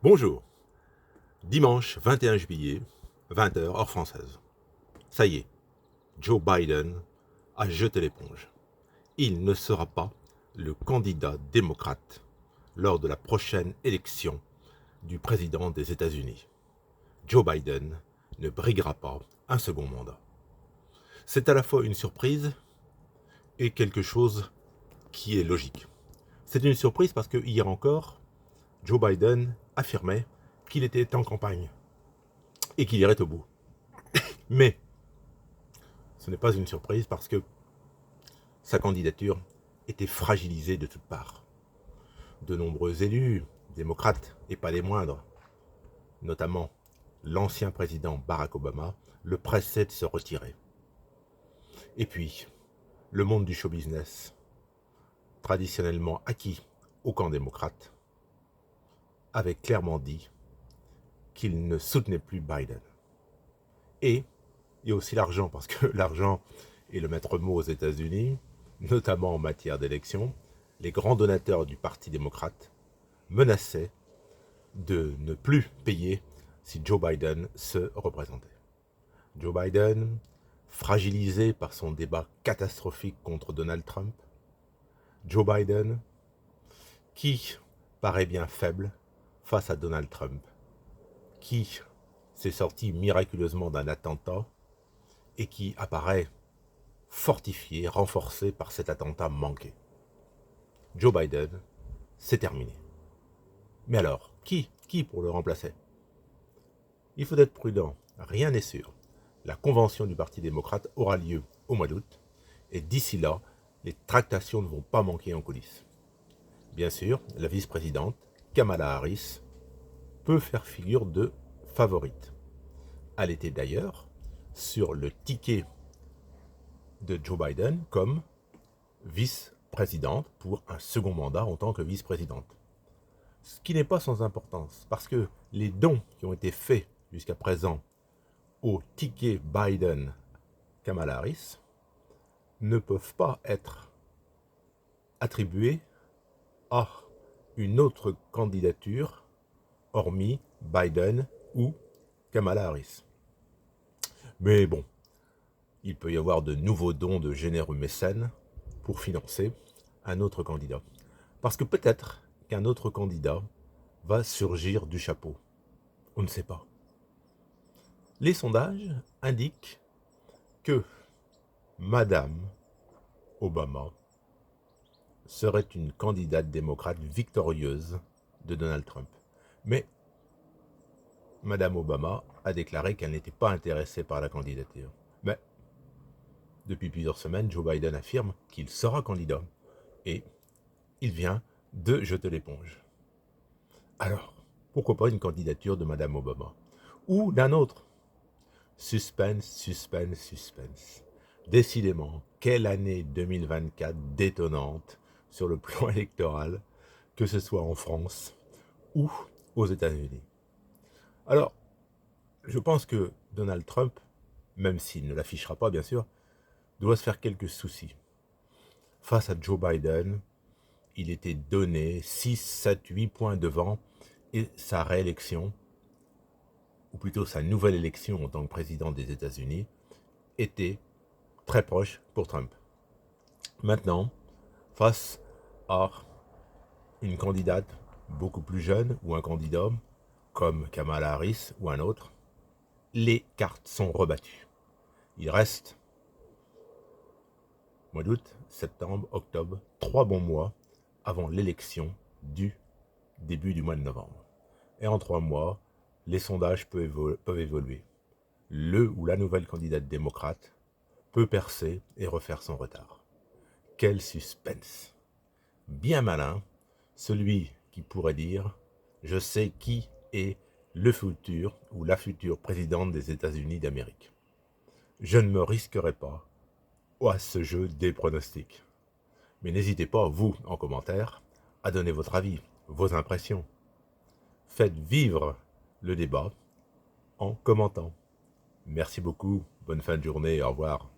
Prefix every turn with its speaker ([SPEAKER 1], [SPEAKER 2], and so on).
[SPEAKER 1] Bonjour, dimanche 21 juillet, 20 heures, heure française. Ça y est, Joe Biden a jeté l'éponge. Il ne sera pas le candidat démocrate lors de la prochaine élection du président des États-Unis. Joe Biden ne briguera pas un second mandat. C'est à la fois une surprise et quelque chose qui est logique. C'est une surprise parce que hier encore, Joe Biden affirmait qu'il était en campagne et qu'il irait au bout. Mais ce n'est pas une surprise parce que sa candidature était fragilisée de toutes parts. De nombreux élus, démocrates et pas les moindres, notamment l'ancien président Barack Obama, le pressaient de se retirer. Et puis, le monde du show business, traditionnellement acquis au camp démocrate, avait clairement dit qu'il ne soutenait plus Biden. Et il y a aussi l'argent, parce que l'argent est le maître mot aux États-Unis, notamment en matière d'élection. Les grands donateurs du Parti démocrate menaçaient de ne plus payer si Joe Biden se représentait. Joe Biden, fragilisé par son débat catastrophique contre Donald Trump. Joe Biden, qui paraît bien faible face à Donald Trump, qui s'est sorti miraculeusement d'un attentat et qui apparaît fortifié, renforcé par cet attentat manqué. Joe Biden, c'est terminé. Mais alors, qui pour le remplacer? Il faut être prudent, rien n'est sûr. La convention du Parti démocrate aura lieu au mois d'août, et d'ici là, les tractations ne vont pas manquer en coulisses. Bien sûr, la vice-présidente, Kamala Harris, peut faire figure de favorite. Elle était d'ailleurs sur le ticket de Joe Biden comme vice-présidente pour un second mandat en tant que vice-présidente. Ce qui n'est pas sans importance, parce que les dons qui ont été faits jusqu'à présent au ticket Biden-Kamala Harris ne peuvent pas être attribués à une autre candidature hormis Biden ou Kamala Harris. Mais bon, il peut y avoir de nouveaux dons de généreux mécènes pour financer un autre candidat. Parce que peut-être qu'un autre candidat va surgir du chapeau. On ne sait pas. Les sondages indiquent que Madame Obama serait une candidate démocrate victorieuse de Donald Trump. Mais Madame Obama a déclaré qu'elle n'était pas intéressée par la candidature. Mais depuis plusieurs semaines, Joe Biden affirme qu'il sera candidat et il vient de jeter l'éponge. Alors, pourquoi pas une candidature de Madame Obama? Ou d'un autre? Suspense, suspense, suspense. Décidément, quelle année 2024 détonnante sur le plan électoral, que ce soit en France ou aux États-Unis. Alors, je pense que Donald Trump, même s'il ne l'affichera pas bien sûr, doit se faire quelques soucis. Face à Joe Biden, il était donné 6, 7, 8 points devant et sa réélection, ou plutôt sa nouvelle élection en tant que président des États-Unis, était très proche pour Trump. Maintenant, face à une candidate beaucoup plus jeune ou un candidat comme Kamala Harris ou un autre, les cartes sont rebattues. Il reste mois d'août, septembre, octobre, 3 bons mois avant l'élection du début du mois de novembre. Et en 3 mois, les sondages peuvent évoluer. Le ou la nouvelle candidate démocrate peut percer et refaire son retard. Quel suspense! Bien malin, celui qui pourrait dire « Je sais qui est le futur ou la future présidente des États-Unis d'Amérique. Je ne me risquerai pas à ce jeu des pronostics. » Mais n'hésitez pas, vous, en commentaire, à donner votre avis, vos impressions. Faites vivre le débat en commentant. Merci beaucoup, bonne fin de journée, au revoir.